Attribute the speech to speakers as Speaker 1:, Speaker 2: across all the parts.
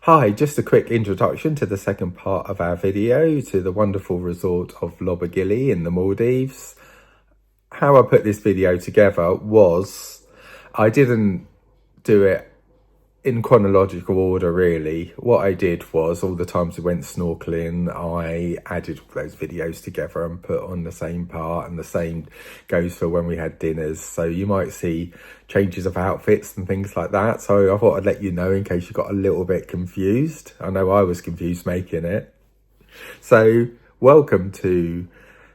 Speaker 1: Hi, just a quick introduction to the second part of our video to the wonderful resort of Lobigili in the Maldives. How I put this video together was, I didn't do it in chronological order really. What I did was, all the times we went snorkeling, I added all those videos together and put on the same part, and the same goes for when we had dinners. So you might see changes of outfits and things like that. So I thought I'd let you know in case you got a little bit confused. I know I was confused making it. So welcome to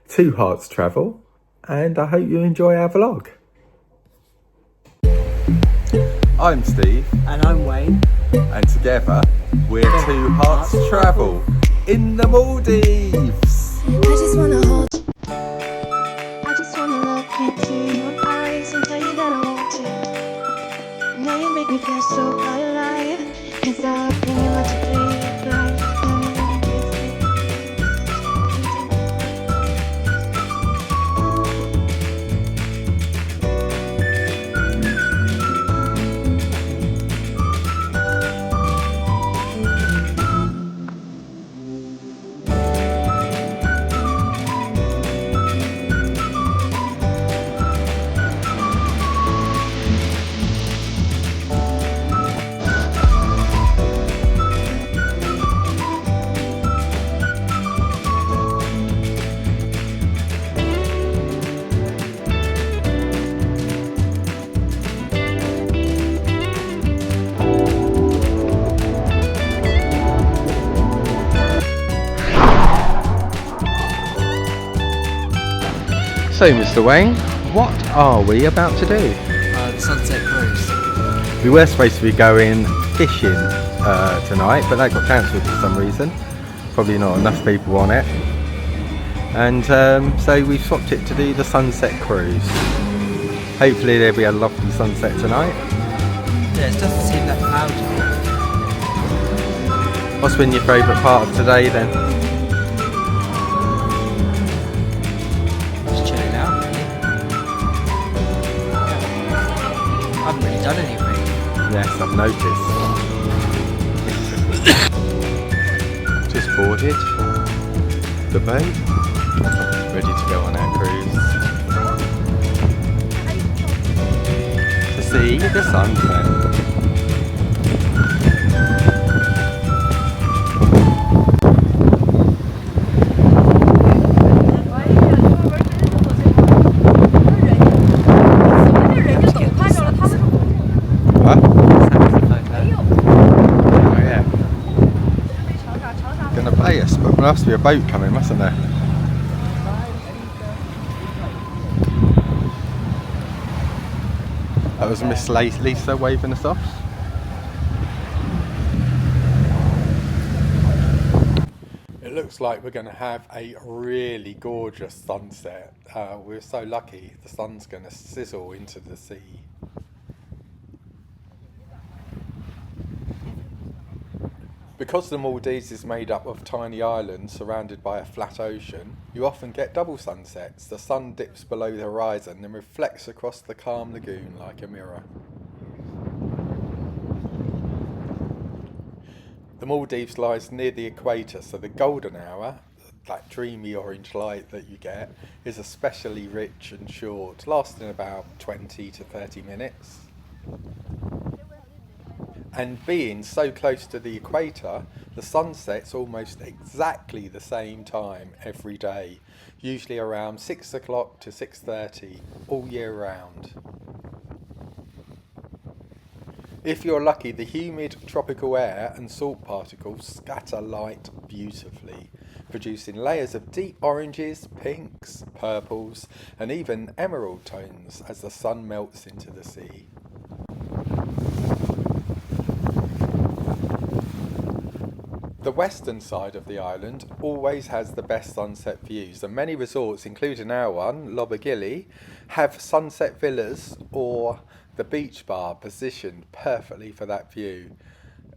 Speaker 1: Two Hearts Travel, and I hope you enjoy our vlog. I'm Steve.
Speaker 2: And I'm Wayne.
Speaker 1: And together, we're Two Hearts Travel in the Maldives.
Speaker 3: I just wanna hold you. I just wanna look into your eyes and tell you that I want to. Now you make me feel so alive, 'cause I've been in much of life.
Speaker 1: So, Mr. Wayne, what are we about to do?
Speaker 2: The sunset cruise.
Speaker 1: We were supposed to be going fishing tonight, but that got cancelled for some reason. Probably not enough people on it. And so we swapped it to do the sunset cruise. Hopefully there'll be a lovely sunset tonight.
Speaker 2: Yeah, it doesn't seem that cloudy.
Speaker 1: What's been your favourite part of today then?
Speaker 2: Just chilling out, really. I haven't really done anything.
Speaker 1: Yes, I've noticed. Just boarded the boat, ready to go on our cruise to see the sunset. There must be a boat coming, mustn't there? That was Miss Lisa waving us off. It looks like we're going to have a really gorgeous sunset. We're so lucky, the sun's going to sizzle into the sea. Because the Maldives is made up of tiny islands surrounded by a flat ocean, you often get double sunsets. The sun dips below the horizon and reflects across the calm lagoon like a mirror. The Maldives lies near the equator, so the golden hour, that dreamy orange light that you get, is especially rich and short, lasting about 20 to 30 minutes. And being so close to the equator, the sun sets almost exactly the same time every day, usually around 6 o'clock to 6:30 all year round. If you're lucky, the humid tropical air and salt particles scatter light beautifully, producing layers of deep oranges, pinks, purples, and even emerald tones as the sun melts into the sea. The western side of the island always has the best sunset views, and many resorts, including our one, Lobigili, have sunset villas or the beach bar positioned perfectly for that view.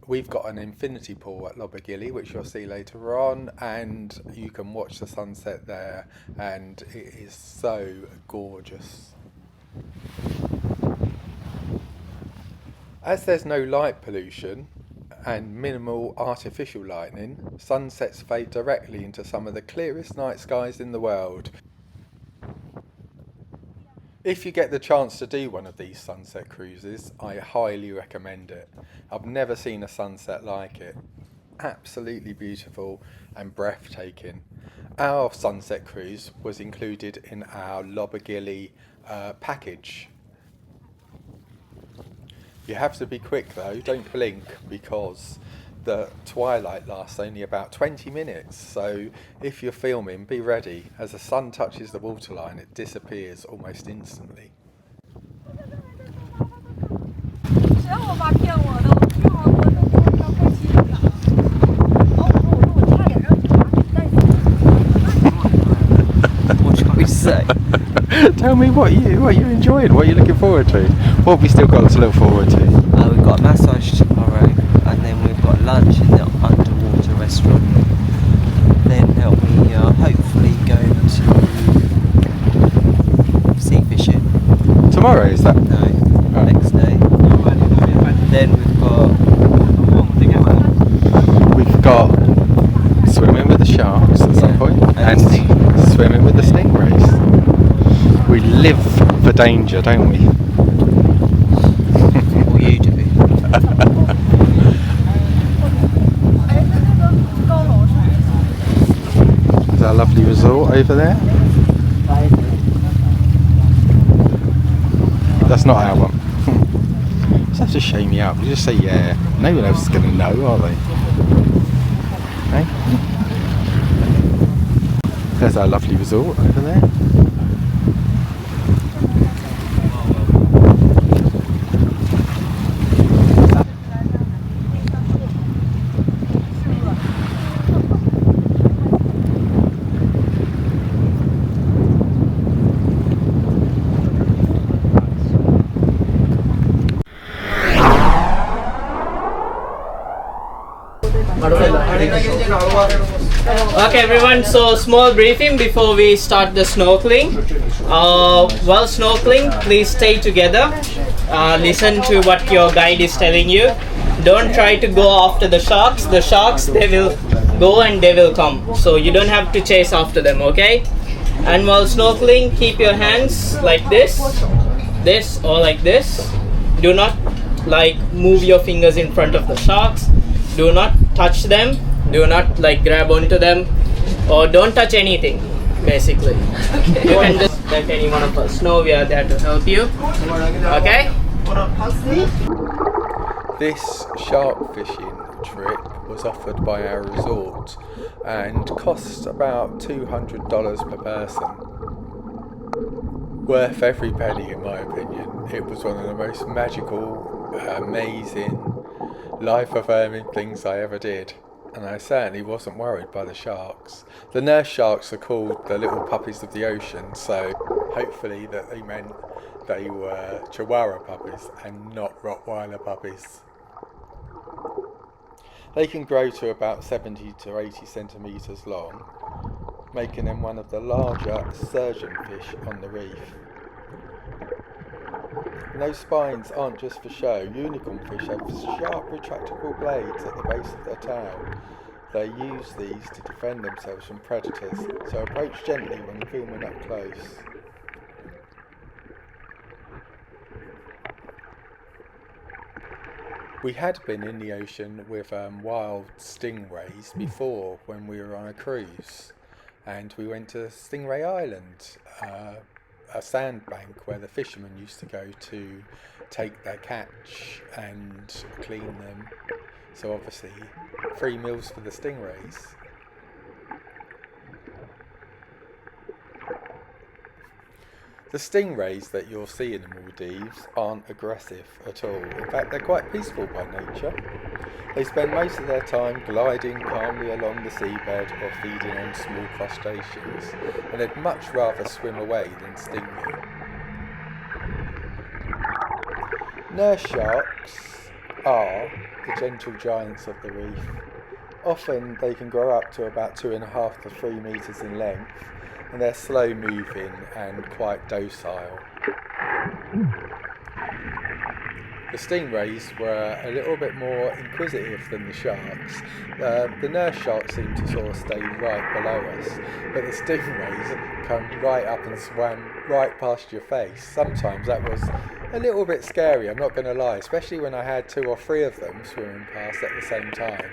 Speaker 1: We've got an infinity pool at Lobigili, which you'll see later on, and you can watch the sunset there, and it is so gorgeous. As there's no light pollution, and minimal artificial lighting, sunsets fade directly into some of the clearest night skies in the world. If you get the chance to do one of these sunset cruises, I highly recommend it. I've never seen a sunset like it. Absolutely beautiful and breathtaking. Our sunset cruise was included in our Lobigili package. You have to be quick though, don't blink, because the twilight lasts only about 20 minutes, so if you're filming, be ready. As the sun touches the waterline, it disappears almost instantly.
Speaker 2: What shall we say?
Speaker 1: Tell me what you enjoyed, what you're looking forward to. What have we still got to look forward to?
Speaker 2: We've got a massage tomorrow, and then we've got lunch in the underwater restaurant. Then we hopefully go to sea fishing.
Speaker 1: Tomorrow, is that?
Speaker 2: No, next day. Then
Speaker 1: We've got swimming with the sharks at some point, and swimming with the stingrays. We live for danger, don't we?
Speaker 2: Or you do.
Speaker 1: There's our lovely resort over there. That's not our one. Just have to show me up. You just say yeah. No one else is going to know, are they? Okay. There's our lovely resort over there.
Speaker 4: Okay everyone, so small briefing before we start the snorkeling. While snorkeling, please stay together. Listen to what your guide is telling you. Don't try to go after the sharks. The sharks, they will go and they will come. So you don't have to chase after them, okay? And while snorkeling, keep your hands like this or like this. Do not like move your fingers in front of the sharks. Do not touch them. Do not like grab onto them, or don't touch anything, basically. Okay. You can just let any one of us know. We are there to help you. Okay?
Speaker 1: This shark fishing trip was offered by our resort and cost about $200 per person. Worth every penny in my opinion. It was one of the most magical, amazing, life-affirming things I ever did. And I certainly wasn't worried by the sharks. The nurse sharks are called the little puppies of the ocean, so hopefully that they meant they were Chihuahua puppies and not Rottweiler puppies. They can grow to about 70 to 80 centimetres long, making them one of the larger sturgeon fish on the reef. And those spines aren't just for show. Unicorn fish have sharp retractable blades at the base of their tail. They use these to defend themselves from predators, so approach gently when filming up close. We had been in the ocean with wild stingrays before when we were on a cruise, and we went to Stingray Island, a sandbank where the fishermen used to go to take their catch and clean them. So obviously, free meals for the stingrays. The stingrays that you'll see in the Maldives aren't aggressive at all. In fact, they're quite peaceful by nature. They spend most of their time gliding calmly along the seabed or feeding on small crustaceans, and they'd much rather swim away than sting you. Nurse sharks are the gentle giants of the reef. Often they can grow up to about 2.5 to 3 metres in length, and they're slow moving and quite docile. The stingrays were a little bit more inquisitive than the sharks. The nurse sharks seemed to sort of stay right below us, but the stingrays come right up and swam right past your face. Sometimes that was a little bit scary, I'm not going to lie, especially when I had 2 or 3 of them swimming past at the same time.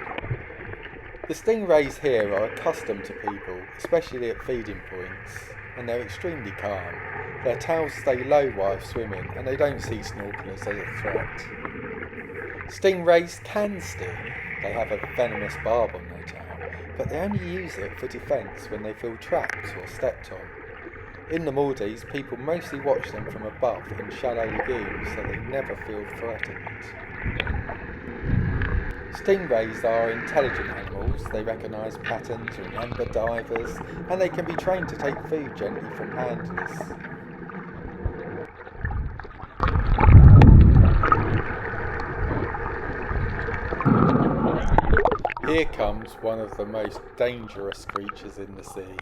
Speaker 1: The stingrays here are accustomed to people, especially at feeding points, and they're extremely calm. Their tails stay low while swimming, and they don't see snorkelers as a threat. Stingrays can sting. They have a venomous barb on their tail, but they only use it for defence when they feel trapped or stepped on. In the Maldives, people mostly watch them from above in shallow lagoons, so they never feel threatened. Stingrays are intelligent animals. They recognise patterns, remember divers, and they can be trained to take food gently from handlers. Here comes one of the most dangerous creatures in the sea.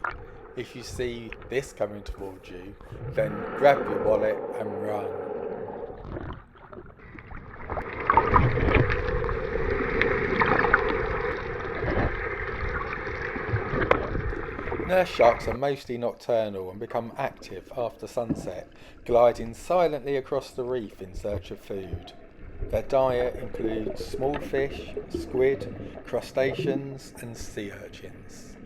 Speaker 1: If you see this coming towards you, then grab your wallet and run. Nurse sharks are mostly nocturnal and become active after sunset, gliding silently across the reef in search of food. Their diet includes small fish, squid, crustaceans and sea urchins.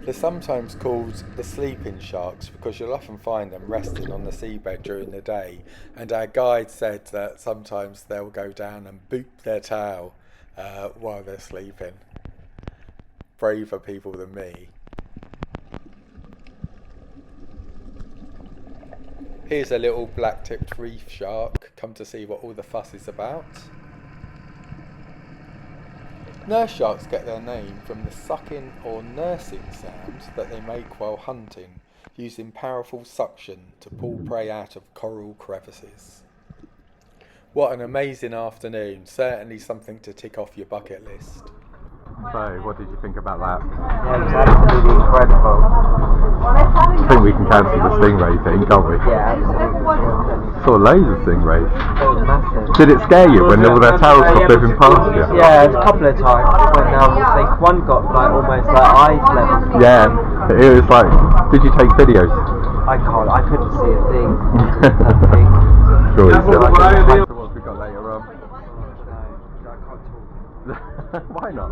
Speaker 1: They're sometimes called the sleeping sharks because you'll often find them resting on the seabed during the day, and our guide said that sometimes they'll go down and boop their tail while they're sleeping. Braver people than me. Here's a little black-tipped reef shark, come to see what all the fuss is about. Nurse sharks get their name from the sucking or nursing sounds that they make while hunting, using powerful suction to pull prey out of coral crevices. What an amazing afternoon, certainly something to tick off your bucket list.
Speaker 5: So, what did you think about that? Yeah, it was absolutely incredible. I think we can cancel the stingray thing, can't we?
Speaker 2: Yeah, absolutely.
Speaker 5: Saw loads of stingrays.
Speaker 2: It was massive.
Speaker 5: Did it scare you when all their tails got moving past you?
Speaker 2: Yeah, a couple of times when one got like almost like eyes level.
Speaker 5: Yeah, it was like, did you take videos?
Speaker 2: I couldn't see a thing. Nothing.
Speaker 5: Sure, so what we got later on?
Speaker 2: No, I can't talk.
Speaker 5: Why not?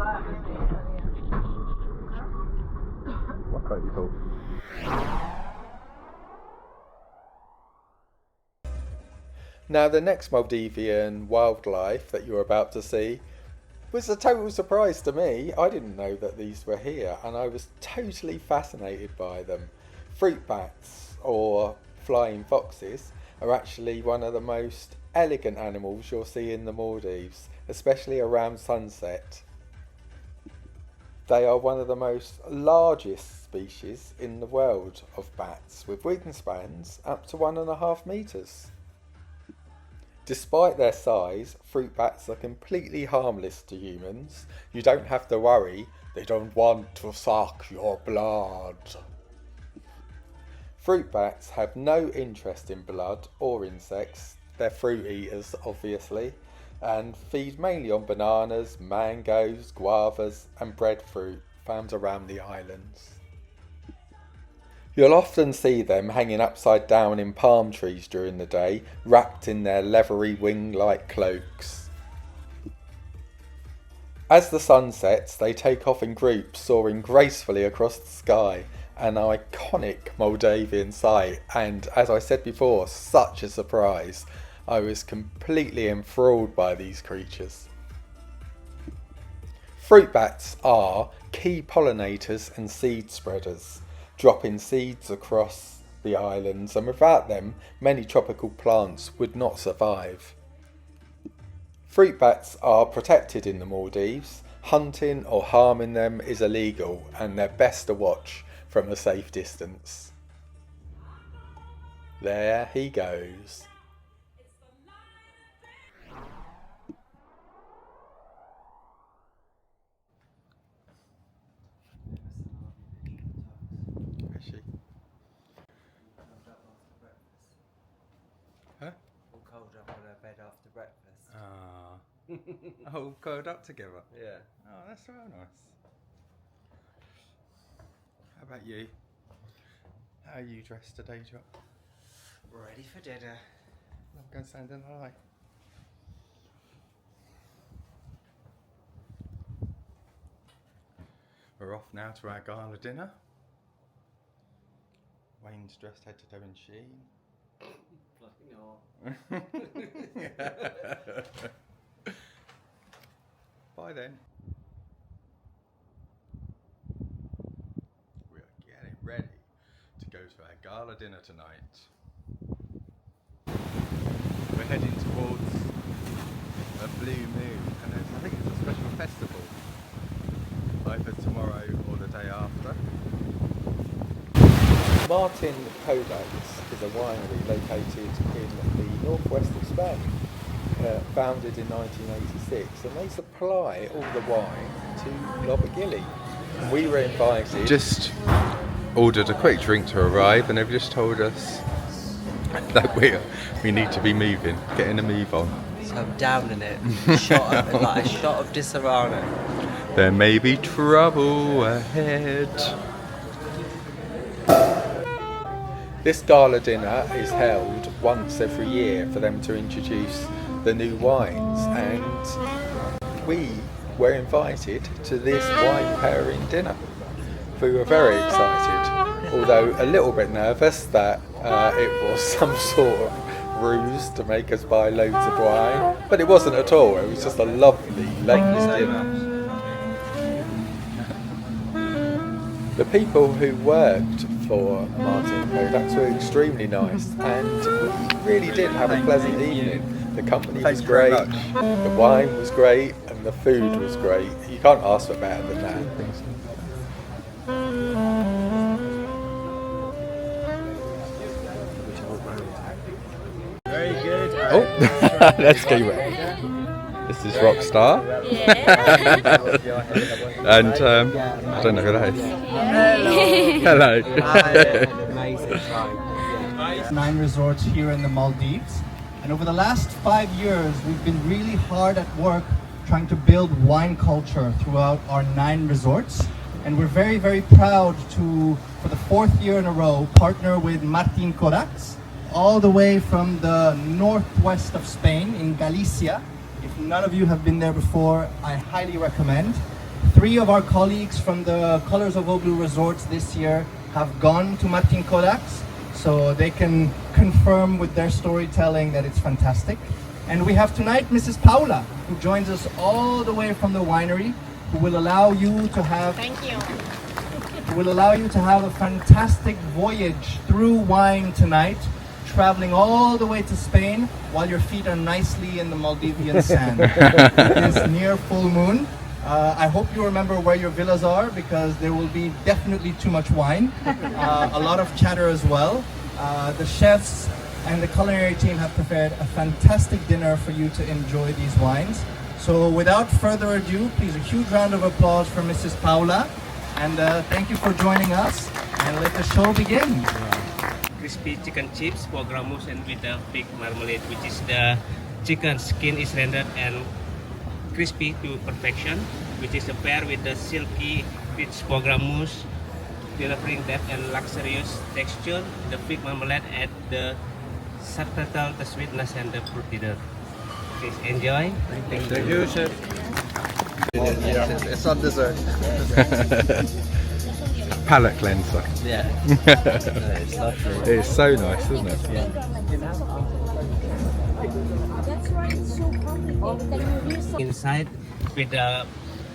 Speaker 5: Why can't you talk?
Speaker 1: Now the next Maldivian wildlife that you're about to see was a total surprise to me. I didn't know that these were here and I was totally fascinated by them. Fruit bats, or flying foxes, are actually one of the most elegant animals you'll see in the Maldives, especially around sunset. They are one of the most largest species in the world of bats, with wingspans up to 1.5 meters. Despite their size, fruit bats are completely harmless to humans. You don't have to worry, they don't want to suck your blood. Fruit bats have no interest in blood or insects. They're fruit eaters, obviously, and feed mainly on bananas, mangoes, guavas and breadfruit found around the islands. You'll often see them hanging upside down in palm trees during the day, wrapped in their leathery wing-like cloaks. As the sun sets, they take off in groups, soaring gracefully across the sky, an iconic Maldivian sight, and as I said before, such a surprise. I was completely enthralled by these creatures. Fruit bats are key pollinators and seed spreaders, dropping seeds across the islands, and without them, many tropical plants would not survive. Fruit bats are protected in the Maldives. Hunting or harming them is illegal, and they're best to watch from a safe distance. There he goes. Where is she? Huh? Oh, curled up together.
Speaker 2: Yeah.
Speaker 1: Oh, that's real nice. How about you? How are you dressed today, Jock?
Speaker 2: Ready for dinner.
Speaker 1: I'm going to stand in the light. We're off now to our gala dinner. Wayne's dressed head to toe in sheen. Bye then. We are getting ready to go to our gala dinner tonight. We're heading towards a blue moon, and I think it's a special festival, either tomorrow or the day after. Martin Kodak's is a winery located in the northwest of Spain, founded in 1986, and they supply all the wine to Lobigili. And we were invited. Just ordered a quick drink to arrive, and they've just told us that we need to be moving, getting a move on.
Speaker 2: So I'm down in it. Like a shot of Disaronno.
Speaker 1: There may be trouble ahead. This gala dinner is held once every year for them to introduce the new wines, and we were invited to this wine pairing dinner. We were very excited, although a little bit nervous that it was some sort of ruse to make us buy loads of wine, but it wasn't at all. It was just a lovely ladies' dinner. The people who worked for Martin Kodak's were extremely nice, and we really did have a pleasant evening. The company was great, the wine was great, and the food was great. You can't ask for better than that.
Speaker 2: Very good.
Speaker 1: Oh, let's go back. This is Rockstar. And I don't know who that is. Hello.
Speaker 2: Hello. Amazing time.
Speaker 6: 9 resorts here in the Maldives, and over the last 5 years we've been really hard at work trying to build wine culture throughout our 9 resorts, and we're very, very proud to, for the 4th year in a row, partner with Martin Kodak's all the way from the northwest of Spain in Galicia. If none of you have been there before, I highly recommend. 3 of our colleagues from the Colors of OBLU resorts this year have gone to Martin Kodak's, so they can confirm with their storytelling that it's fantastic. And we have tonight Mrs. Paula, who joins us all the way from the winery, who will allow you to have a fantastic voyage through wine tonight, traveling all the way to Spain while your feet are nicely in the Maldivian sand. It is near full moon. I hope you remember where your villas are, because there will be definitely too much wine, a lot of chatter as well. The chefs and the culinary team have prepared a fantastic dinner for you to enjoy these wines. So without further ado, please a huge round of applause for Mrs. Paula, and thank you for joining us, and let the show begin.
Speaker 7: Crispy chicken chips for gramus and with the fig marmalade, which is the chicken skin is rendered and crispy to perfection, which is a pair with the silky rich sphagnum mousse, delivering depth and luxurious texture. The fig marmalade add the subtle the sweetness and the fruitiness. Please enjoy.
Speaker 1: Thank you, chef.
Speaker 2: It's on dessert.
Speaker 1: Palate cleanser.
Speaker 2: Yeah. It's lovely.
Speaker 1: It's so nice, isn't it?
Speaker 7: Inside with the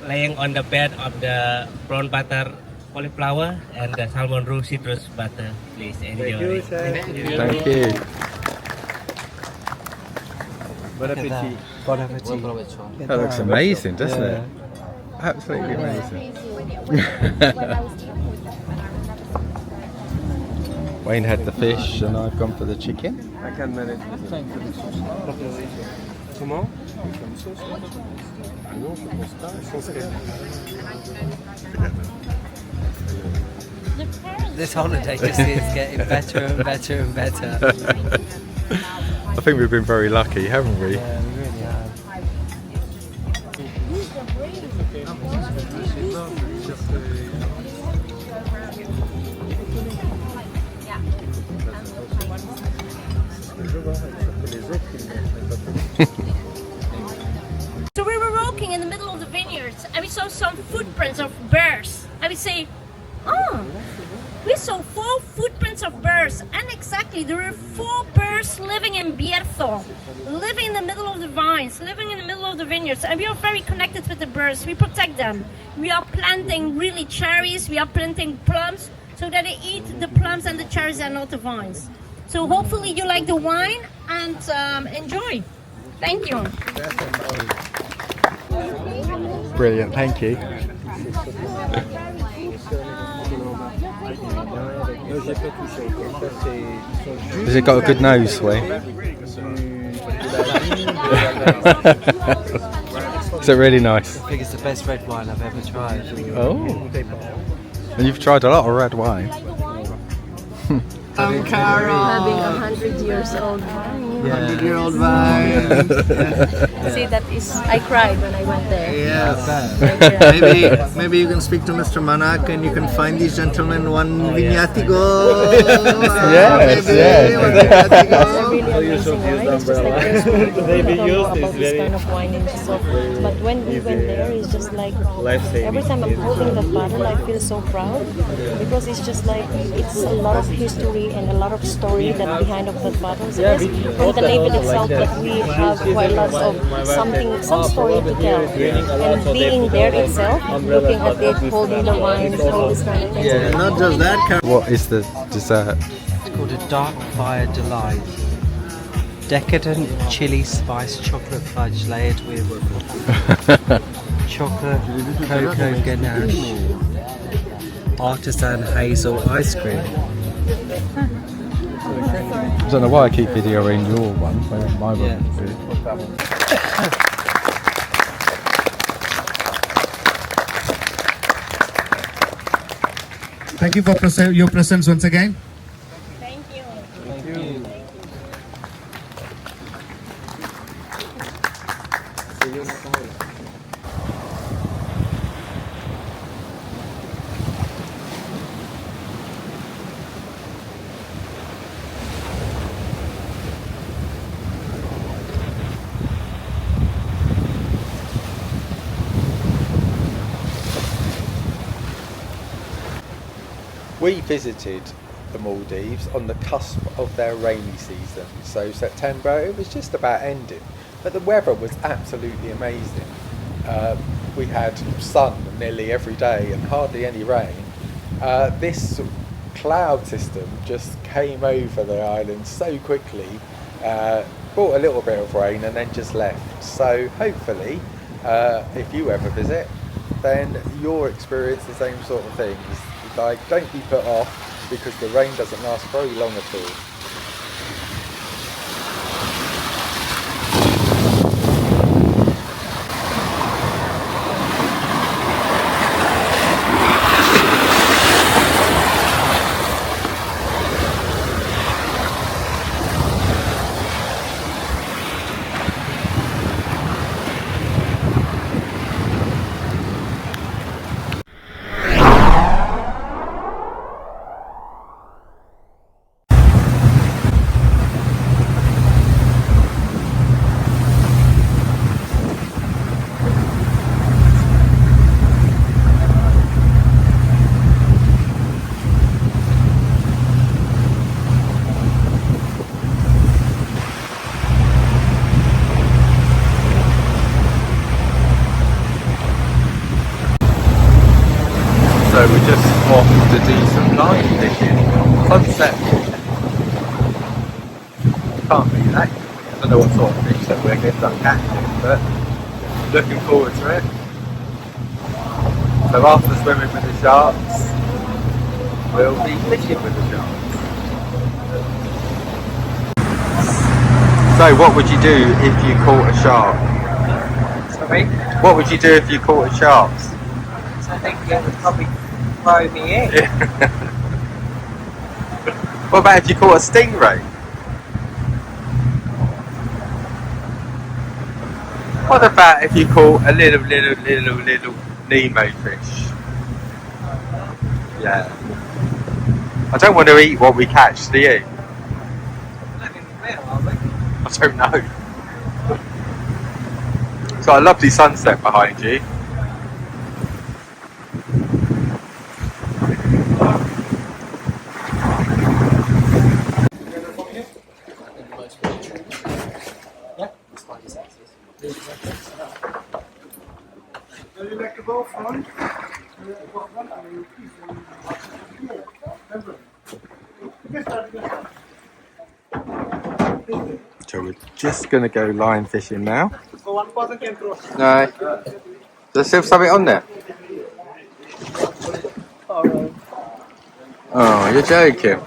Speaker 7: laying on the bed of the brown butter cauliflower and the salmon roux citrus butter. Please enjoy.
Speaker 1: Thank you.
Speaker 2: Bon appetit. Bon appetit.
Speaker 1: That looks amazing, doesn't it? Absolutely amazing. Wayne had the fish and I've gone for the chicken.
Speaker 2: I can manage. Comment? This holiday just is getting better and better and better.
Speaker 1: I think we've been very lucky, haven't we?
Speaker 2: Yeah, we really have.
Speaker 8: So we were walking in the middle of the vineyards and we saw some footprints of bears. And we say, oh, we saw 4 footprints of bears. And exactly, there were 4 bears living in Bierzo, living in the middle of the vines, living in the middle of the vineyards. And we are very connected with the birds. We protect them. We are planting really cherries. We are planting plums so that they eat the plums and the cherries and not the vines. So hopefully you like the wine and enjoy. Thank you.
Speaker 1: Brilliant, thank you. Has it got a good nose, Sway? Is it really nice?
Speaker 2: I think it's the best red wine I've ever tried.
Speaker 1: Oh. And you've tried a lot of red wine.
Speaker 6: I'm Carol.
Speaker 8: Having 100 years old wine.
Speaker 6: 100-year-old wine.
Speaker 8: See, that is, I cried when I went there.
Speaker 6: Yes. Maybe you can speak to Mr. Manak and you can find these gentlemen one vignatico.
Speaker 1: Yes, yes.
Speaker 8: Really amazing wine. It's just like this. We don't know about this kind of wine in Brazil. But when we went there, it's just like every time I'm holding the bottle, I feel so proud because it's just like it's a lot of history and a lot of story that behind of the bottles is. And the label itself, that we have quite lots of some story to tell. And being there itself, looking at it, holding the wines, all this kind of things.
Speaker 6: Yeah, not just that, Carol.
Speaker 1: What is the dessert?
Speaker 2: It's called a dark fire delight. Decadent chili spice chocolate fudge layered with chocolate cocoa ganache, artisan hazel ice cream.
Speaker 1: I don't know why I keep videoing your one. My one.
Speaker 6: Thank you for your presence once again.
Speaker 8: Thank you.
Speaker 1: We visited the Maldives on the cusp of their rainy season, so September, it was just about ending, but the weather was absolutely amazing. We had sun nearly every day and hardly any rain. This cloud system just came over the island so quickly, brought a little bit of rain and then just left. So hopefully, if you ever visit, then you'll experience the same sort of things. Like, don't be put off because the rain doesn't last very long at all. So we're just off to do some line fishing. Sunset. Can't be that. I don't know what sort of fish that we're going to catching, but looking forward to it. So after swimming with the sharks, we'll be fishing with the sharks. So what would you do if you caught a shark?
Speaker 2: Sorry?
Speaker 1: What would you do if you caught a shark?
Speaker 2: I think you would probably throw me in.
Speaker 1: What about if you caught a stingray?
Speaker 5: What about if you caught a little Nemo fish? Yeah. I don't want to eat what we catch, do you? I don't know. It's got a lovely sunset behind you. So we're just going to go line fishing now. No. There's still something on there? Oh, you're joking.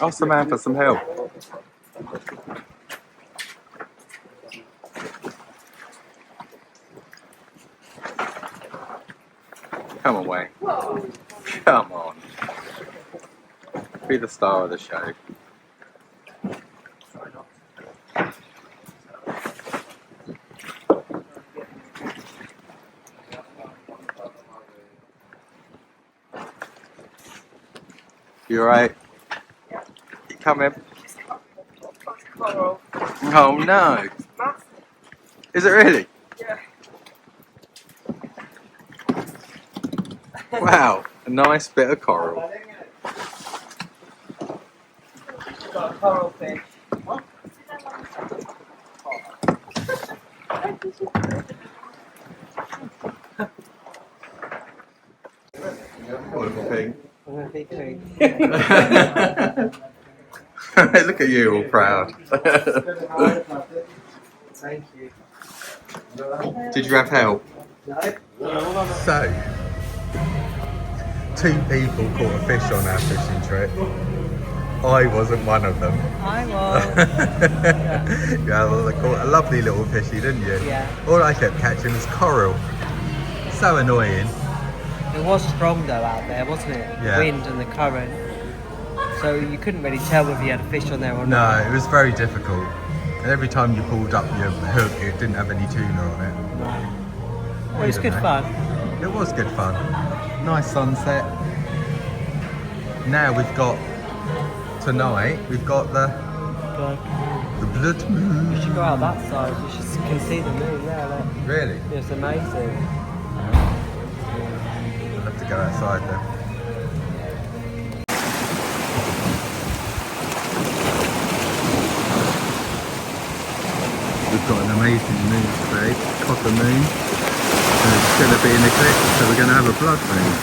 Speaker 5: Ask the man for some help. Come on, Wayne. Come on. Be the star of the show. You alright? You coming? Oh no! Is it really?
Speaker 2: Yeah.
Speaker 5: Wow, a nice bit of coral.
Speaker 2: Got a coral fish.
Speaker 5: Little thing.
Speaker 2: I'm a big pig.
Speaker 5: Look at you, all proud.
Speaker 2: Thank you.
Speaker 5: Did you have help?
Speaker 2: No.
Speaker 5: So, 2 people caught a fish on our fishing trip. I wasn't one of them.
Speaker 2: I was.
Speaker 5: Yeah, well, I caught a lovely little fishy, didn't you?
Speaker 2: Yeah.
Speaker 5: All I kept catching was coral. So annoying.
Speaker 2: It was strong though out there, wasn't it?
Speaker 5: Yeah.
Speaker 2: The wind and the current. So you couldn't really tell if you had a fish on there or
Speaker 5: No,
Speaker 2: not.
Speaker 5: it was very difficult. And every time you pulled up your hook, it didn't have any tuna on it.
Speaker 2: No. It was good fun.
Speaker 5: It was good fun. Nice sunset. Now we've got, tonight, we've got the blood moon.
Speaker 2: You should go out that side. You can see the moon there. Look.
Speaker 5: Really?
Speaker 2: It's amazing.
Speaker 5: We'll have to go outside then. We've got an amazing moon today, copper moon. And it's going to be an eclipse, so we're going to have a blood moon.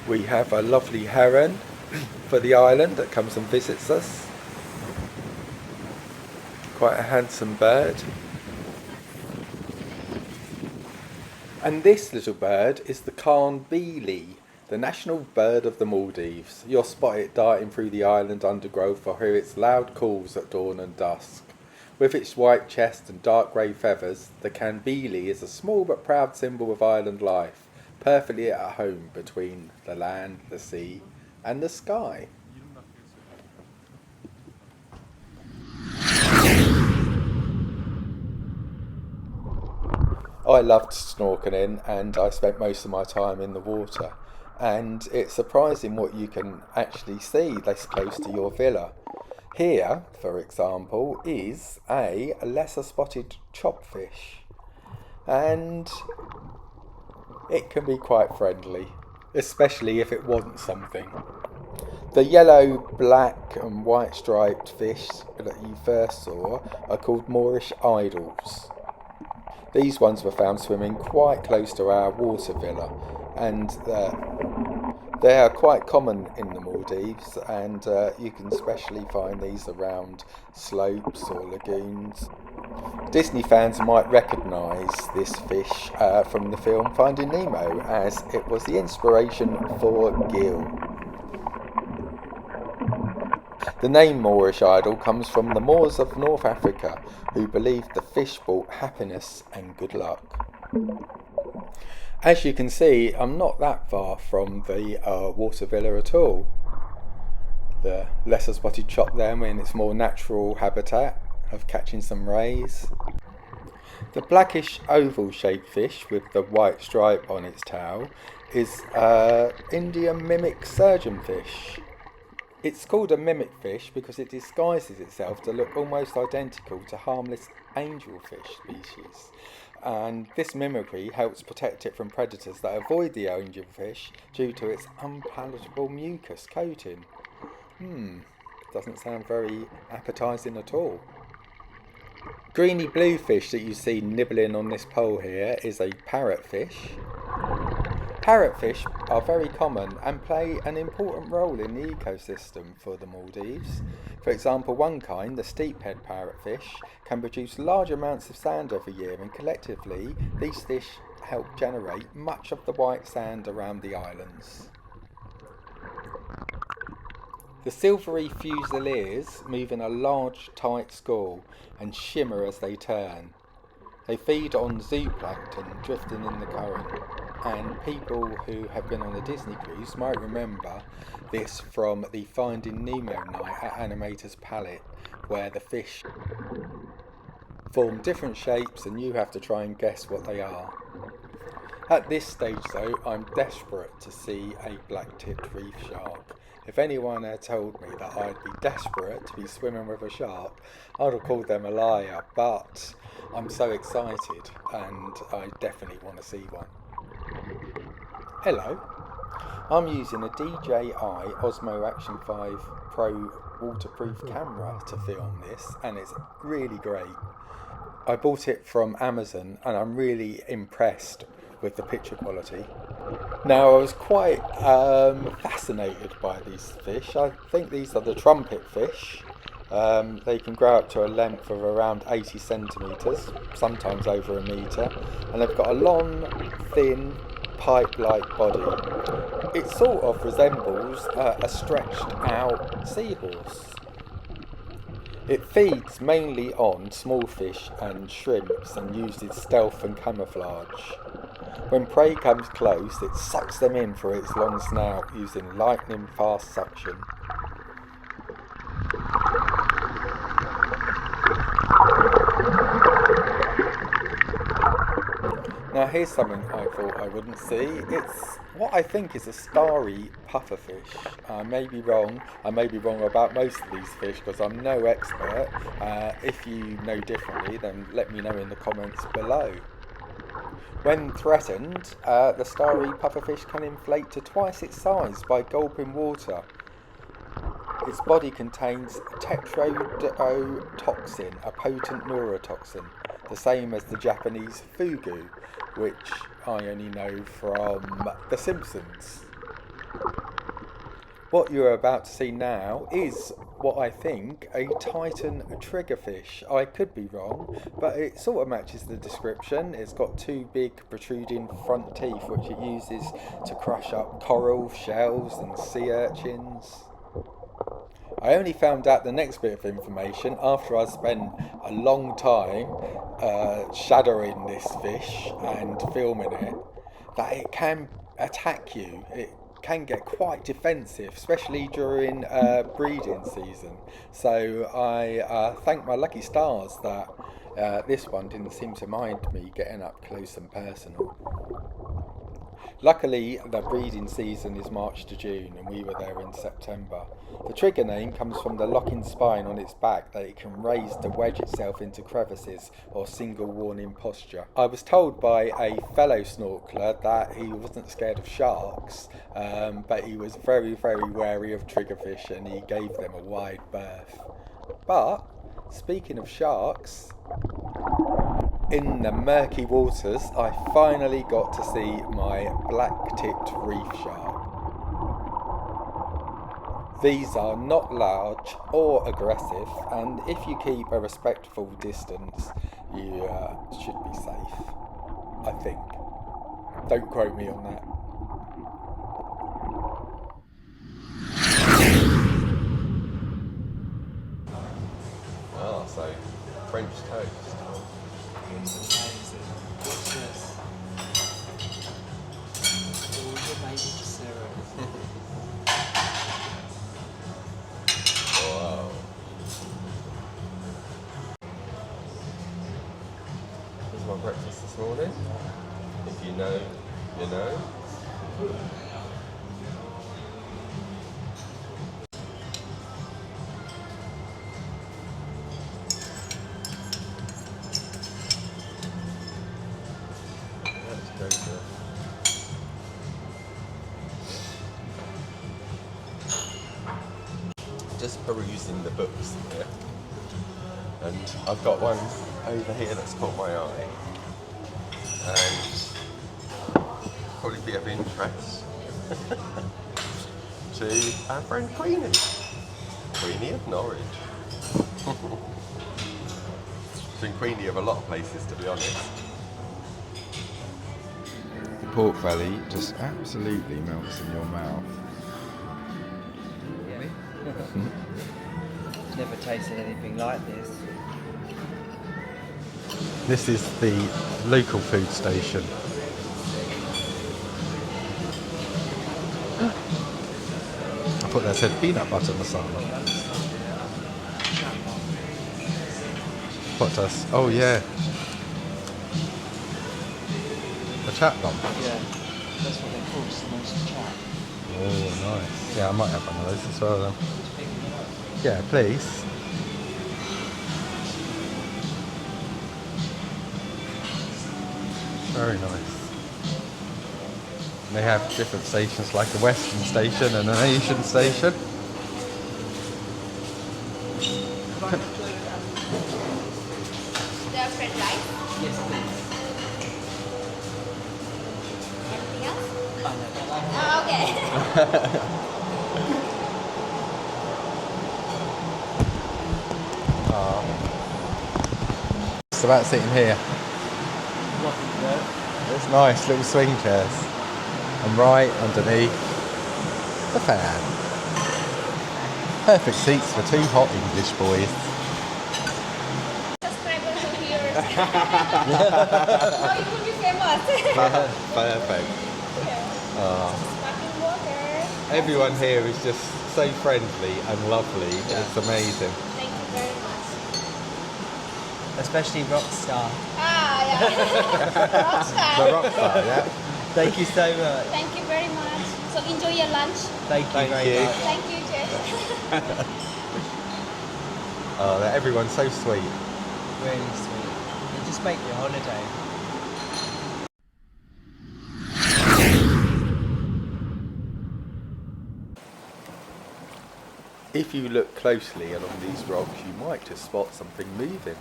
Speaker 5: We have a lovely heron for the island that comes and visits us. Quite a handsome bird. And this little bird is the Carnbeely, the national bird of the Maldives. You'll spot it darting through the island undergrowth or hear its loud calls at dawn and dusk. With its white chest and dark grey feathers, the Carnbeely is a small but proud symbol of island life, perfectly at home between the land, the sea and the sky. I loved snorkeling and I spent most of my time in the water, and it's surprising what you can actually see this close to your villa. Here, for example, is a lesser spotted chopfish, and it can be quite friendly, especially if it wants something. The yellow, black and white striped fish that you first saw are called Moorish idols. These ones were found swimming quite close to our water villa, and They are quite common in the Maldives, and you can especially find these around slopes or lagoons. Disney fans might recognise this fish from the film Finding Nemo, as it was the inspiration for Gill. The name Moorish idol comes from the Moors of North Africa, who believed the fish brought happiness and good luck. As you can see, I'm not that far from the water villa at all. The lesser spotted chop there in its more natural habitat of catching some rays. The blackish oval shaped fish with the white stripe on its tail is Indian mimic surgeonfish. It's called a mimic fish because it disguises itself to look almost identical to harmless angelfish species. And this mimicry helps protect it from predators that avoid the angelfish due to its unpalatable mucus coating. Doesn't sound very appetising at all. Greeny blue fish that you see nibbling on this pole here is a parrotfish. Parrotfish are very common and play an important role in the ecosystem for the Maldives. For example, one kind, the steephead parrotfish, can produce large amounts of sand every year, and collectively these fish help generate much of the white sand around the islands. The silvery fusiliers move in a large tight school and shimmer as they turn. They feed on zooplankton drifting in the current, and people who have been on a Disney cruise might remember this from the Finding Nemo night at Animator's Palette, where the fish form different shapes and you have to try and guess what they are. At this stage though, I'm desperate to see a black-tipped reef shark. If anyone had told me that I'd be desperate to be swimming with a shark, I'd have called them a liar, but I'm so excited and I definitely want to see one. Hello, I'm using a DJI Osmo Action 5 Pro waterproof camera to film this, and it's really great. I bought it from Amazon and I'm really impressed with the picture quality. Now, I was quite fascinated by these fish. I think these are the trumpet fish. They can grow up to a length of around 80 centimetres, sometimes over a metre, and they've got a long, thin, pipe-like body. It sort of resembles a stretched out seahorse. It feeds mainly on small fish and shrimps and uses stealth and camouflage. When prey comes close, it sucks them in through its long snout using lightning fast suction. Now here's something I thought I wouldn't see. It's what I think is a starry pufferfish. I may be wrong about most of these fish because I'm no expert. If you know differently, then let me know in the comments below. When threatened, the starry pufferfish can inflate to twice its size by gulping water. Its body contains tetrodotoxin, a potent neurotoxin, the same as the Japanese fugu, which I only know from The Simpsons. What you're about to see now is what I think a Titan triggerfish. I could be wrong, but it sort of matches the description. It's got two big protruding front teeth which it uses to crush up coral, shells and sea urchins. I only found out the next bit of information after I spent a long time shadowing this fish and filming it, that it can attack you. It can get quite defensive, especially during breeding season. So I thank my lucky stars that this one didn't seem to mind me getting up close and personal. Luckily, the breeding season is March to June and we were there in September. The trigger name comes from the locking spine on its back that it can raise to wedge itself into crevices or single warning posture. I was told by a fellow snorkeler that he wasn't scared of sharks, but he was very, very wary of triggerfish and he gave them a wide berth. But, speaking of sharks, in the murky waters, I finally got to see my black-tipped reef shark. These are not large or aggressive, and if you keep a respectful distance, you should be safe, I think. Don't quote me on that. Oh, so French toast. Wow. This is my breakfast this morning. If you know, you know. Let's go for it. Just perusing the books here, and I've got one over here that's caught my eye, and probably be of interest to our friend Queenie of Norwich. She's been Queenie of a lot of places, to be honest. The pork belly just absolutely melts in your mouth.
Speaker 2: Never tasted anything like this.
Speaker 5: This is the local food station. I thought that said peanut butter masala. What does? Oh yeah. The chat bomb.
Speaker 2: Yeah, that's what they're called, samosa chat.
Speaker 5: Oh nice. Yeah, I might have one of those as well then. Yeah, please. Very nice. They have different stations, like a Western station and an Asian station.
Speaker 8: They are fried rice.
Speaker 2: Yes, please.
Speaker 8: Anything else? Oh, okay.
Speaker 5: It's about sitting here. It's nice, little swing chairs. And right underneath the fan. Perfect seats for two hot English boys.
Speaker 8: Subscribers and viewers. Now you will be famous.
Speaker 5: Perfect.
Speaker 8: Sparkling water.
Speaker 5: Everyone here is just so friendly and lovely. It's amazing.
Speaker 8: Thank you very much.
Speaker 2: Especially Rockstar.
Speaker 8: Ah, yeah. Rockstar.
Speaker 5: The rock star, yeah?
Speaker 2: Thank you so much.
Speaker 8: Thank you very much. So enjoy your lunch.
Speaker 2: Thank you very
Speaker 5: you.
Speaker 2: much.
Speaker 8: Thank you, Jess.
Speaker 5: Oh, everyone's so sweet.
Speaker 2: Really sweet. You just make your holiday.
Speaker 5: If you look closely along these rocks, you might just spot something moving.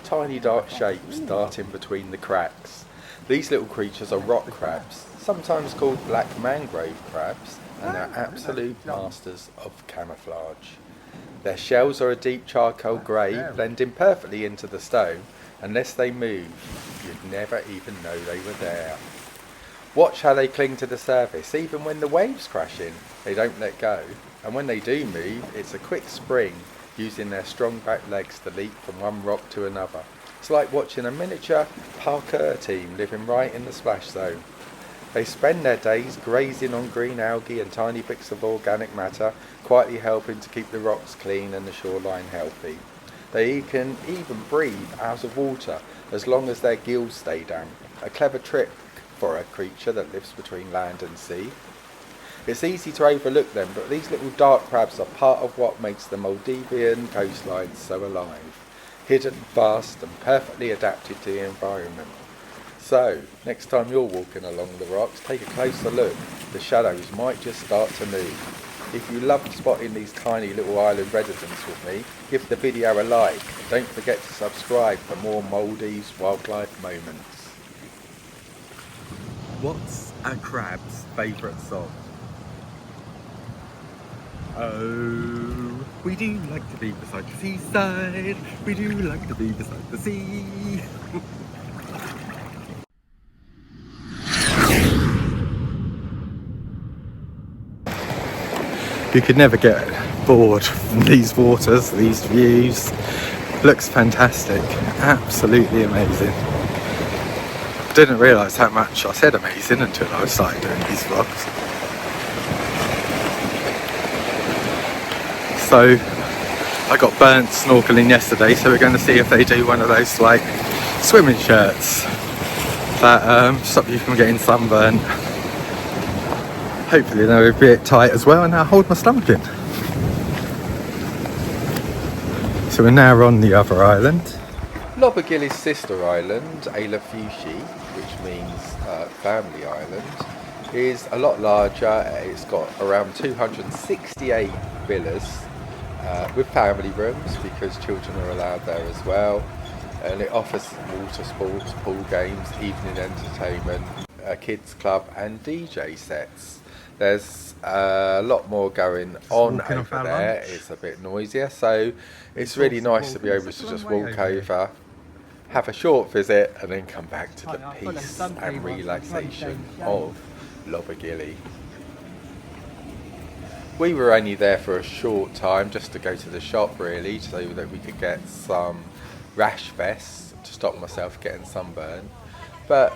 Speaker 5: Tiny dark shapes darting between the cracks. These little creatures are rock crabs, sometimes called black mangrove crabs, and they're absolute masters of camouflage. Their shells are a deep charcoal grey, blending perfectly into the stone. Unless they move, you'd never even know they were there. Watch how they cling to the surface, even when the waves crash in. They don't let go, and when they do move, it's a quick spring, using their strong back legs to leap from one rock to another. It's like watching a miniature parkour team living right in the splash zone. They spend their days grazing on green algae and tiny bits of organic matter, quietly helping to keep the rocks clean and the shoreline healthy. They can even breathe out of water as long as their gills stay damp, a clever trick for a creature that lives between land and sea. It's easy to overlook them, but these little dark crabs are part of what makes the Maldivian coastline so alive, hidden, vast and perfectly adapted to the environment. So, next time you're walking along the rocks, take a closer look. The shadows might just start to move. If you love spotting these tiny little island residents with me, give the video a like and don't forget to subscribe for more Maldives wildlife moments. What's a crab's favourite song?
Speaker 1: Oh, we do like to be beside the seaside. We do like to be beside the sea. You could never get bored from these waters, these views. Looks fantastic, absolutely amazing. Didn't realise how much I said amazing until I started doing these vlogs. So I got burnt snorkeling yesterday, so we're going to see if they do one of those like swimming shirts that stop you from getting sunburnt. Hopefully they're a bit tight as well, and I'll hold my stomach in. So we're now on the other island.
Speaker 5: Lobigili's sister island, Fushi, which means family island, is a lot larger. It's got around 268 villas with family rooms because children are allowed there as well. And it offers water sports, pool games, evening entertainment, a kids club and DJ sets. There's a lot more going on over there. It's a bit noisier, so it's really nice to be able to just walk over, have a short visit and then come back to the peace and relaxation of Lobigili. We were only there for a short time just to go to the shop really, so that we could get some rash vests to stop myself getting sunburned. But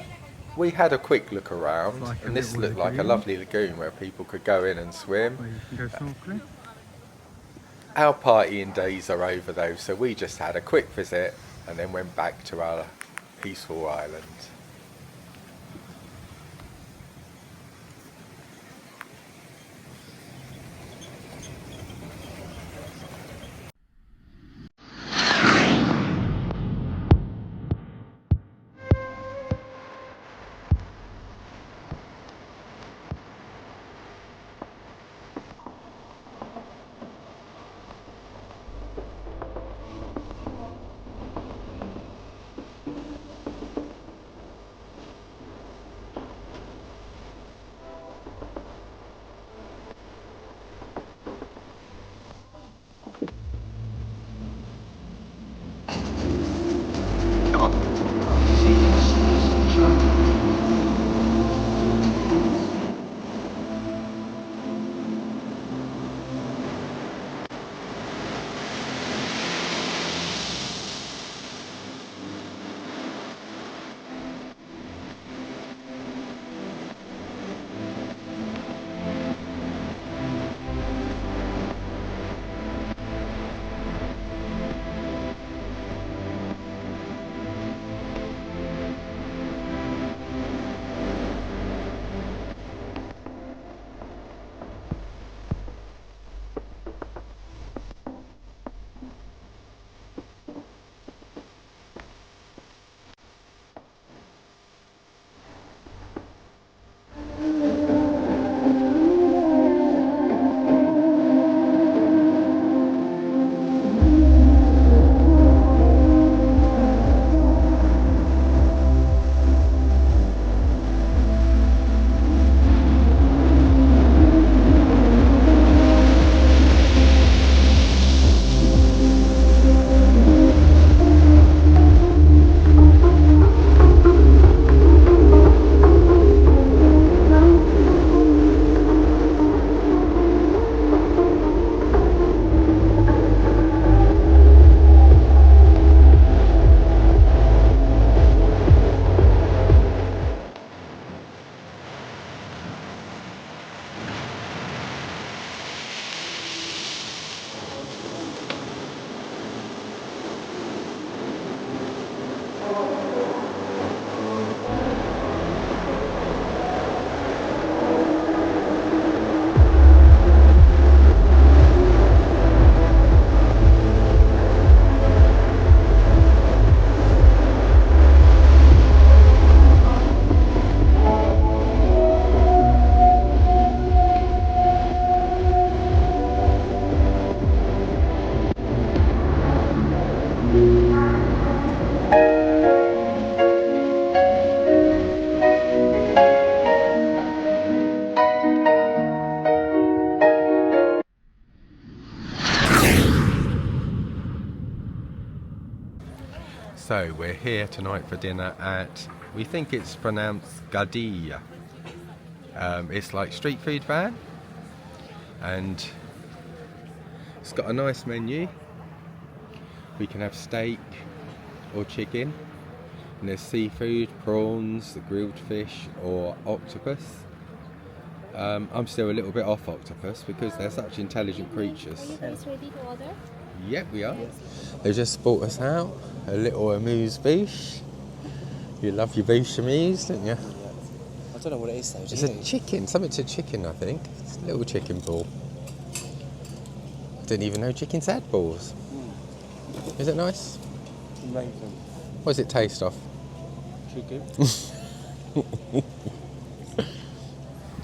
Speaker 5: we had a quick look around, and this looked like a lovely lagoon where people could go in and swim. Our partying days are over though, so we just had a quick visit and then went back to our peaceful island.
Speaker 1: So we're here tonight for dinner at, we think it's pronounced Gala. It's like street food van, and it's got a nice menu. We can have steak or chicken, and there's seafood, prawns, the grilled fish or octopus. I'm still a little bit off octopus because they're such intelligent creatures.
Speaker 8: Are you guys ready to order?
Speaker 1: Yep, we are. They just bought us out a little amuse-bouche. You love your bouche amuse, don't you?
Speaker 2: I don't know what it is though.
Speaker 1: It's a chicken, something to chicken, I think. It's a little chicken ball. Didn't even know chickens had balls. Is it nice?
Speaker 2: Amazing.
Speaker 1: What does it taste of?
Speaker 2: Chicken.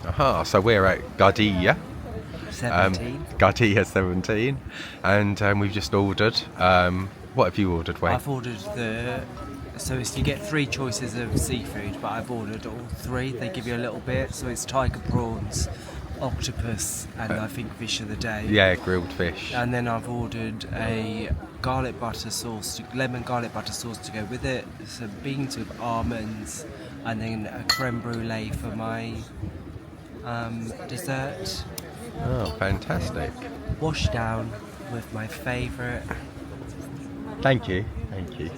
Speaker 1: Aha, so we're at Gala.
Speaker 2: 17.
Speaker 1: Gala 17. And we've just ordered. What have you ordered, Wayne?
Speaker 2: I've ordered so you get 3 choices of seafood, but I've ordered all 3. They give you a little bit, so it's tiger prawns, octopus, and I think fish of the day.
Speaker 1: Yeah, grilled fish.
Speaker 2: And then I've ordered a garlic butter sauce, lemon garlic butter sauce to go with it, some beans with almonds, and then a creme brulee for my dessert.
Speaker 1: Oh, fantastic.
Speaker 2: Washed down with my favourite
Speaker 1: Thank you. Thank you.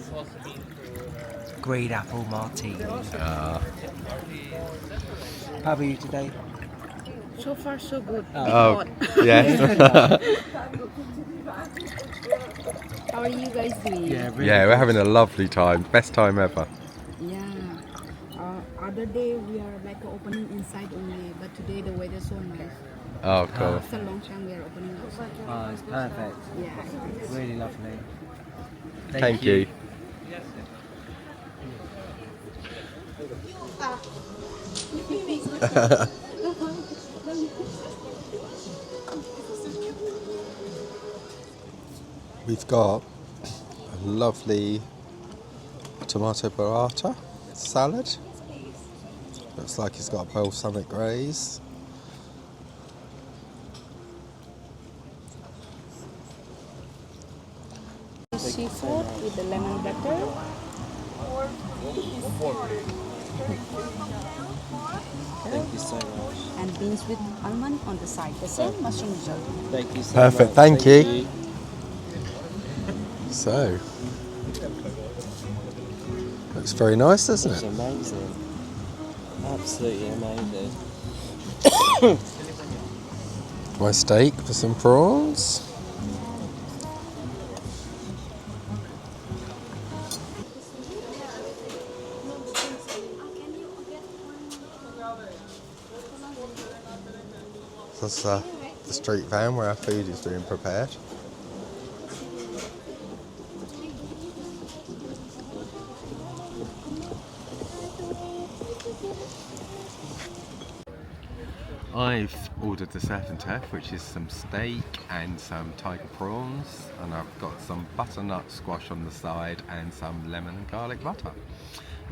Speaker 2: green apple martini.
Speaker 1: Ah.
Speaker 2: How are you today?
Speaker 9: So far, so good.
Speaker 1: Oh, yes.
Speaker 9: How are you guys doing?
Speaker 2: Yeah, really
Speaker 1: Yeah, we're
Speaker 2: good.
Speaker 1: having a lovely time. Best time ever.
Speaker 9: Yeah. Other day we are like opening inside only, but today the weather is so nice.
Speaker 1: Oh, cool.
Speaker 9: After a long time we are opening outside.
Speaker 2: Oh, it's perfect.
Speaker 9: Yeah.
Speaker 2: Really lovely.
Speaker 1: Thank you. We've got a lovely tomato burrata salad. Looks like it's got balsamic glaze.
Speaker 9: Seafood with the lemon butter.
Speaker 2: Thank you so much.
Speaker 9: And beans with almond on the side. The same mushroom risotto.
Speaker 2: Thank you so
Speaker 1: Perfect,
Speaker 2: much.
Speaker 1: thank you. So, looks very nice, doesn't
Speaker 2: It's
Speaker 1: it?
Speaker 2: amazing. Absolutely amazing.
Speaker 1: My steak for some prawns. That's the street van where our food is being prepared. I've ordered the surf and turf, which is some steak and some tiger prawns, and I've got some butternut squash on the side and some lemon and garlic butter.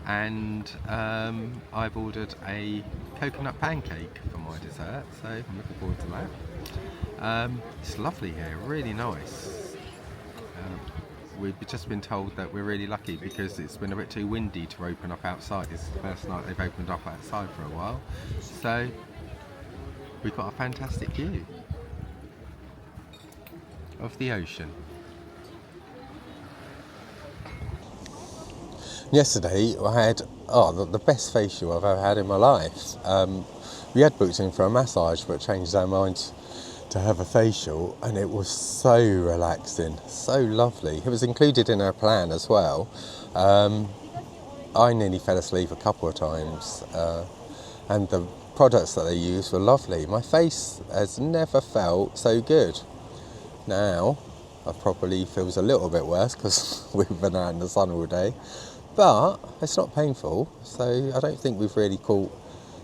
Speaker 1: And I've ordered a coconut pancake for my dessert, so I'm looking forward to that. It's lovely here, really nice. We've just been told that we're really lucky because it's been a bit too windy to open up outside. This is the first night they've opened up outside for a while, so we've got a fantastic view of the ocean. Yesterday I had the best facial I've ever had in my life. We had booked in for a massage but changed our mind to have a facial, and it was so relaxing, so lovely. It was included in our plan as well. I nearly fell asleep a couple of times, and the products that they used were lovely. My face has never felt so good. Now I probably feels a little bit worse because we've been out in the sun all day, but it's not painful, so I don't think we've really caught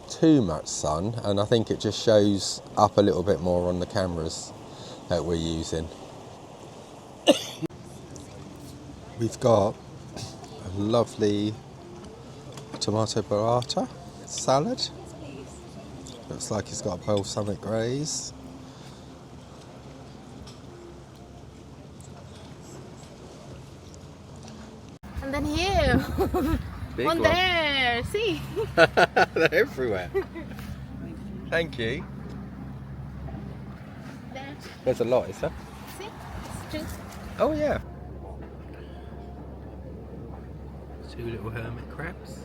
Speaker 1: too much sun, and I think it just shows up a little bit more on the cameras that we're using. We've got a lovely tomato burrata salad. Looks like it's got balsamic glaze.
Speaker 9: And then here.
Speaker 1: Big
Speaker 9: On
Speaker 1: one.
Speaker 9: there. See?
Speaker 1: They're everywhere. Thank you.
Speaker 9: There.
Speaker 1: There's a lot, is there?
Speaker 9: See? It's just.
Speaker 1: Oh yeah. 2 little hermit crabs.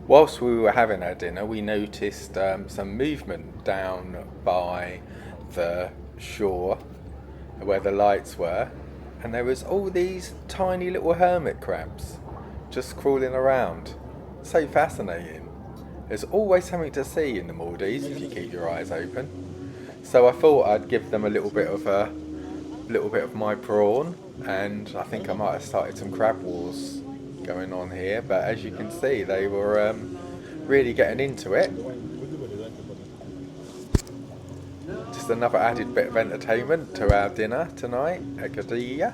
Speaker 1: Whilst we were having our dinner, we noticed some movement down by the shore where the lights were, and there was all these tiny little hermit crabs just crawling around. So fascinating. There's always something to see in the Maldives if you keep your eyes open. So I thought I'd give them a little bit of my prawn, and I think I might have started some crab wars going on here, but as you can see, they were really getting into it. Just another added bit of entertainment to our dinner tonight at Gala.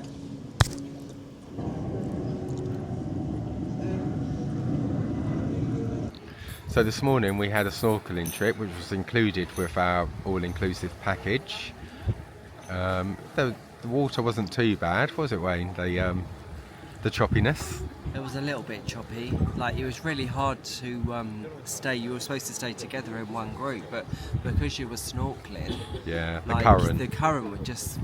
Speaker 1: So this morning we had a snorkeling trip, which was included with our all-inclusive package. The water wasn't too bad, was it, Wayne? The choppiness.
Speaker 2: It was a little bit choppy. Like, it was really hard to stay. You were supposed to stay together in one group, but because you were snorkeling,
Speaker 1: Yeah, the
Speaker 2: like,
Speaker 1: current.
Speaker 2: the current would just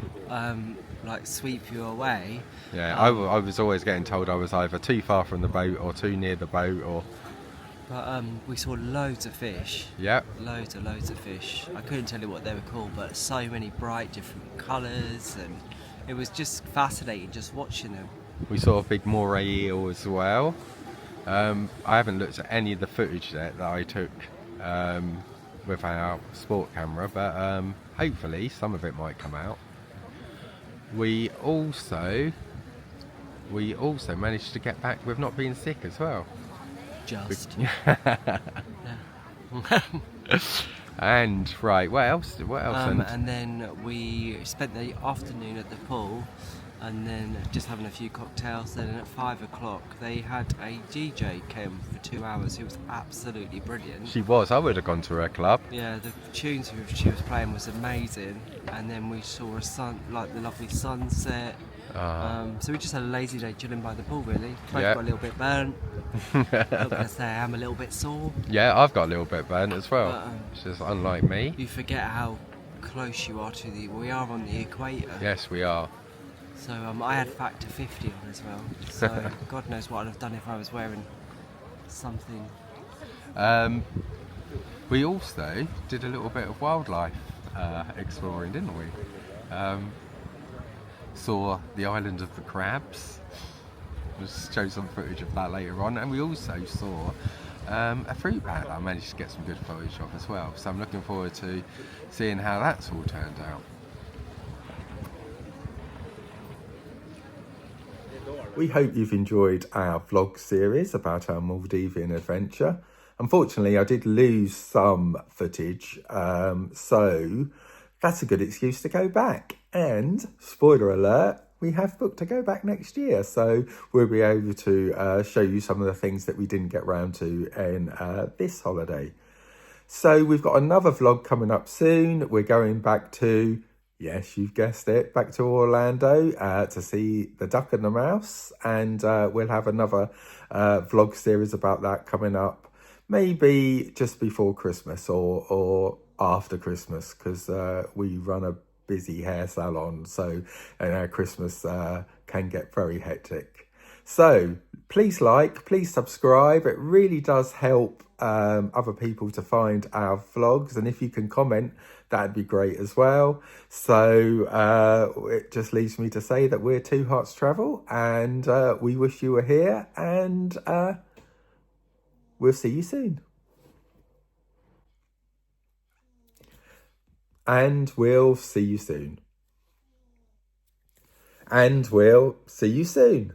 Speaker 2: like sweep you away.
Speaker 1: Yeah, I was always getting told I was either too far from the boat or too near the boat, or.
Speaker 2: But we saw loads of fish.
Speaker 1: Yeah.
Speaker 2: Loads of fish. I couldn't tell you what they were called, but so many bright different colours, and it was just fascinating just watching them.
Speaker 1: We saw a big moray eel as well. I haven't looked at any of the footage that I took with our sport camera, but hopefully some of it might come out. We also managed to get back with not being sick as well.
Speaker 2: Just.
Speaker 1: And right, what else?
Speaker 2: And then we spent the afternoon at the pool, and then just having a few cocktails. Then at 5 o'clock they had a DJ came for 2 hours who was absolutely brilliant.
Speaker 1: She was. I would have gone to her club.
Speaker 2: Yeah, the tunes she was playing was amazing, and then we saw the lovely sunset. So we just had a lazy day chilling by the pool, really. Both got a little bit burnt. I'm gonna say I am a little bit sore.
Speaker 1: Yeah, I've got a little bit burnt as well. Which is unlike me.
Speaker 2: You forget how close you are to we are on the equator.
Speaker 1: Yes, we are.
Speaker 2: So I had factor 50 on as well. So God knows what I'd have done if I was wearing something.
Speaker 1: We also did a little bit of wildlife exploring, didn't we? Saw the island of the crabs. We'll show some footage of that later on, and we also saw a fruit bat that I managed to get some good footage of as well. So I'm looking forward to seeing how that's all turned out. We hope you've enjoyed our vlog series about our Maldivian adventure. Unfortunately, I did lose some footage, so that's a good excuse to go back. And, spoiler alert, we have booked to go back next year. So we'll be able to show you some of the things that we didn't get round to in this holiday. So we've got another vlog coming up soon. We're going back to, yes, you've guessed it, back to Orlando to see the duck and the mouse. And we'll have another vlog series about that coming up. Maybe just before Christmas or after Christmas, because we run a busy hair salon, and our Christmas can get very hectic. So please please subscribe. It really does help other people to find our vlogs, and if you can comment, that'd be great as well. So it just leaves me to say that we're Two Hearts Travel, and we wish you were here, and we'll see you soon. And we'll see you soon. And we'll see you soon.